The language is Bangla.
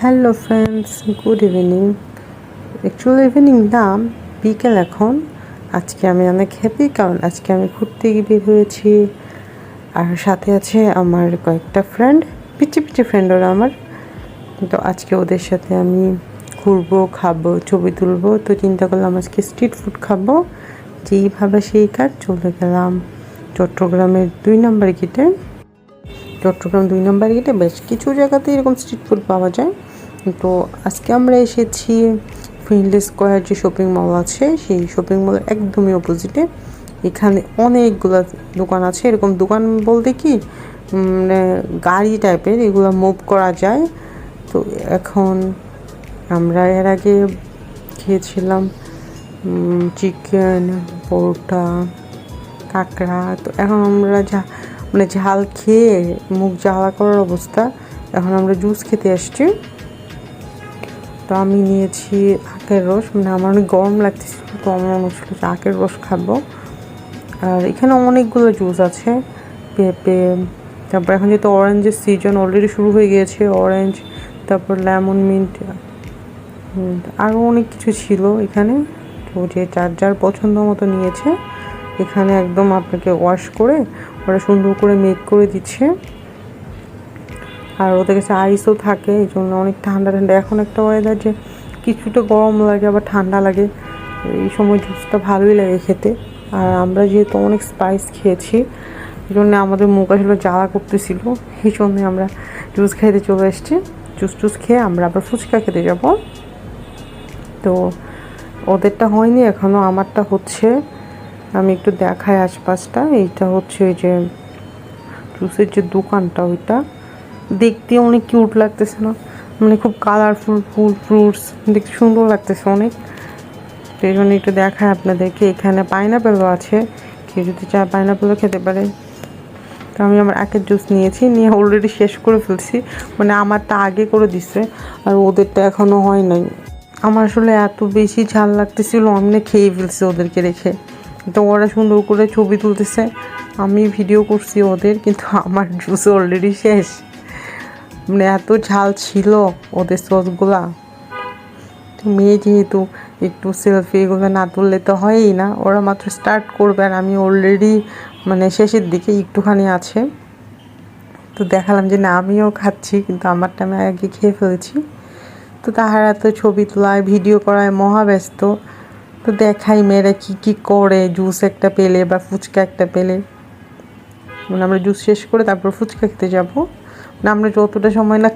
Hello friends, good evening. Actually evening না, বিকেল এখন। আজকে আমি অনেক হ্যাপি, কারণ আজকে আমি ঘুরতে বের হয়েছি। আর সাথে আছে আমার কয়েকটা ফ্রেন্ড, পিচি পিচি ফ্রেন্ড ওরা আমার। তো আজকে ওদের সাথে আমি ঘুরবো, খাবো, ছবি তুলবো। তো চিন্তা করলাম আজকে স্ট্রিট ফুড খাবো। যেইভাবে সেই কাজ, চলে গেলাম চট্টগ্রামের 2 নম্বর গেটে। চট্টগ্রাম 2 নম্বর গেটে বেশ কিছু জায়গাতে এরকম স্ট্রিট ফুড পাওয়া যায়। তো আজকে আমরা এসেছি ফিনলে স্কোয়ার যে শপিং মল আছে, সেই শপিং মলের একদমই অপোজিটে। এখানে অনেকগুলো দোকান আছে। এরকম দোকান বলতে কি, মানে গাড়ি টাইপের, এগুলো মুভ করা যায়। তো এখন আমরা এর আগে খেয়েছিলাম চিকেন, পরোটা, কাঁকড়া। তো এখন আমরা ঝাল খেয়ে মুখ জ্বালা করার অবস্থা। এখন আমরা জুস খেতে আসছি। তো আমি নিয়েছি আখের রস, মানে আমার অনেক গরম লাগতেছিল, তো আমার মনে হচ্ছিল যে আখের রস খাবো। আর এখানে অনেকগুলো জুস আছে, পেঁপে, তারপর এখন যেহেতু অরেঞ্জের সিজন অলরেডি শুরু হয়ে গিয়েছে, অরেঞ্জ, তারপর লেমন মিন্ট, আরও অনেক কিছু ছিল এখানে। তো যে যার পছন্দ মতো নিয়েছে। এখানে একদম আপনাকে ওয়াশ করে ওরা সুন্দর করে মেক করে দিচ্ছে। আর ওদের কাছে আইসও থাকে, এই জন্য অনেক ঠান্ডা ঠান্ডা। এখন একটা ওয়েদার যে কিছুটা গরম লাগে আবার ঠান্ডা লাগে, এই সময় জুসটা ভালোই লাগে খেতে। আর আমরা যেহেতু অনেক স্পাইস খেয়েছি, এই জন্য আমাদের মুখ আসলে জ্বালা করতেছিল, এই জন্যে আমরা জুস খেতে চলে এসেছি। জুস খেয়ে আমরা আবার ফুচকা খেতে যাব। তো ওদেরটা হয়নি এখনও, আমারটা হচ্ছে। আমি একটু দেখাই আশপাশটা। এইটা হচ্ছে ওই যে জুসের যে দোকানটা, ওইটা দেখতে অনেক কিউট লাগতেছে না, মানে খুব কালারফুল ফ্রুটস দেখতে সুন্দর লাগতেছে অনেক। তো এই জন্য একটু দেখায় আপনাদেরকে। এখানে পাইনাপেলও আছে, কেউ যদি চায় পাইনাপেলও খেতে পারে। তো আমি আমার একের জুস নিয়ে অলরেডি শেষ করে ফেলছি, মানে আমারটা আগে করে দিছে আর ওদেরটা এখনও হয় নাই। আমার আসলে এত বেশি ঝাল লাগতেছিল, আমি না খেয়ে ফেলছি ওদেরকে রেখে। তো ওরা সুন্দর করে ছবি তুলতেছে, আমি ভিডিও করছি ওদের, কিন্তু আমার জুস অলরেডি শেষ। মানে এত ঝাল ছিল ওদের সসগুলা। তো মেয়ে যেহেতু, একটু সেলফি এগুলো না তুললে তো হয়ই না। ওরা মাত্র স্টার্ট করবে আর আমি অলরেডি মানে শেষের দিকে একটুখানি আছে। তো দেখালাম যে না, আমিও খাচ্ছি, কিন্তু আমারটা আমি আগে খেয়ে ফেলেছি। তো তাহারা তো ছবি তোলায় ভিডিও করায় মহাব্যস্ত। তো দেখাই মেয়েরা কী করে জুস একটা পেলে বা ফুচকা একটা পেলে। মানে আমরা জুস শেষ করে তারপর ফুচকা খেতে যাবো। মানে আমরা যতটা সময় না